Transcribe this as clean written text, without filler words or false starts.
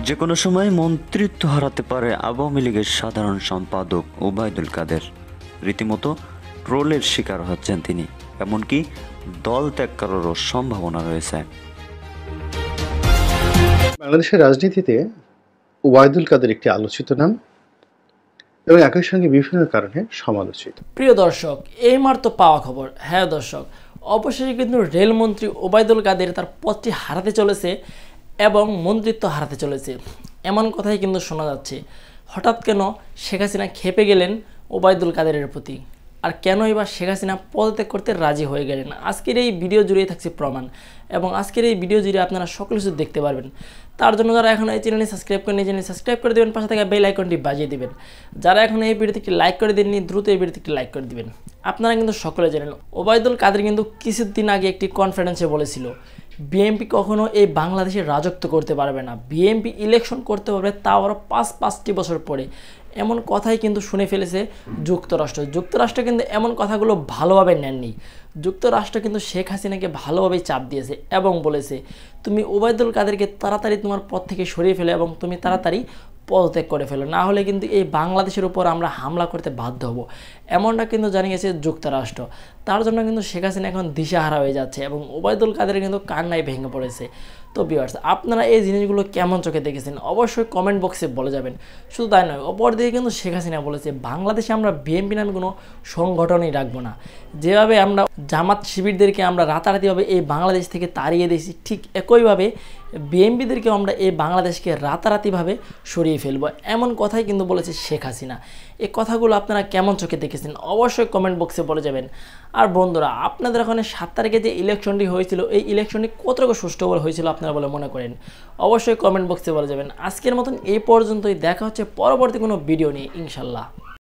যে কোনো সময় মন্ত্রিত্ব হারাতে পারে আওয়ামী লীগের সাধারণ সম্পাদক ওবায়দুল কাদের। রীতিমতো ট্রোলের শিকার হচ্ছেন তিনি, এমনকি দল ত্যাগ করারও সম্ভাবনা রয়েছে। বাংলাদেশের রাজনীতিতে ওবায়দুল কাদের একটি আলোচিত নাম এবং একই সঙ্গে বিভিন্ন কারণে সমালোচিত। প্রিয় দর্শক, এই মাত্র পাওয়া খবর। হ্যাঁ দর্শক, অবশেষে কিন্তু রেলমন্ত্রী ওবায়দুল কাদের তার পদটি হারাতে চলেছে এবং মন্ত্রিত্ব হারাতে চলেছে, এমন কথাই কিন্তু শোনা যাচ্ছে। হঠাৎ কেন শেখ হাসিনা খেপে গেলেন ওবায়দুল কাদেরের প্রতি, আর কেনই বা শেখ হাসিনা পদত্যাগ করতে রাজি হয়ে গেলেন? আজকের এই ভিডিও জুড়েই থাকছে প্রমাণ, এবং আজকের এই ভিডিও জুড়ে আপনারা সকল কিছু দেখতে পারবেন। তার জন্য যারা এখন এই চ্যানেলে সাবস্ক্রাইব করেন, এই চ্যানেলে সাবস্ক্রাইব করে দেবেন, পাশে থাকা বেল আইকনটি বাজিয়ে দেবেন। যারা এখন এই ভিডিওতে একটি লাইক করে দেননি, দ্রুত এই ভিডিওতে একটি লাইক করে দিবেন। আপনারা কিন্তু সকলে জানেন ওবায়দুল কাদের কিন্তু কিছুদিন আগে একটি কনফারেন্সে বলেছিল বিএনপি কখনো এই বাংলাদেশে রাজত্ব করতে পারবে না, বিএনপি ইলেকশন করতে পারবে তাও আরও পাঁচটি বছর পরে। এমন কথাই কিন্তু শুনে ফেলেছে যুক্তরাষ্ট্র কিন্তু এমন কথাগুলো ভালোভাবে নেননি। যুক্তরাষ্ট্র কিন্তু শেখ হাসিনাকে ভালোভাবেই চাপ দিয়েছে এবং বলেছে তুমি ওবায়দুল কাদেরকে তাড়াতাড়ি তোমার পদ থেকে সরিয়ে ফেলে এবং তুমি তাড়াতাড়ি পদত্যাগ করে ফেলো, না হলে কিন্তু এই বাংলাদেশের উপর আমরা হামলা করতে বাধ্য হব, এমনটা কিন্তু জানিয়েছে যুক্তরাষ্ট্র। তার জন্য কিন্তু শেখ হাসিনা এখন দিশাহারা হয়ে যাচ্ছে এবং ওবায়দুল কাদের কিন্তু কান্নায় ভেঙে পড়েছে। তো ভিউয়ার্স, আপনারা এই জিনিসগুলো কেমন চোখে দেখেছেন অবশ্যই কমেন্ট বক্সে বলে যাবেন। শুধু তাই নয়, অপরদিকে কিন্তু শেখ হাসিনা বলেছে বাংলাদেশে আমরা বিএনপি নামে কোনো সংগঠনই রাখবো না। যেভাবে আমরা জামাত শিবিরদেরকে আমরা রাতারাতিভাবে এই বাংলাদেশ থেকে তাড়িয়ে দিয়েছি, ঠিক একইভাবে বিএনপিদেরকেও আমরা এই বাংলাদেশকে রাতারাতিভাবে সরিয়ে ফেলবো, এমন কথাই কিন্তু বলেছে শেখ হাসিনা। এই কথাগুলো আপনারা কেমন চোখে দেখেছেন অবশ্যই কমেন্ট বক্সে বলে যাবেন। আর বন্ধুরা, আপনাদের ওখানে 7 তারিখে যে ইলেকশনটি হয়েছিল, এই ইলেকশনটি কতটুকু সুষ্ঠুভাবে হয়েছিল আপনারা বলে মনে করেন অবশ্যই কমেন্ট বক্সে বলে যাবেন। আজকের মতন এই পর্যন্তই, দেখা হচ্ছে পরবর্তী কোনো ভিডিও নিয়ে ইনশাল্লাহ।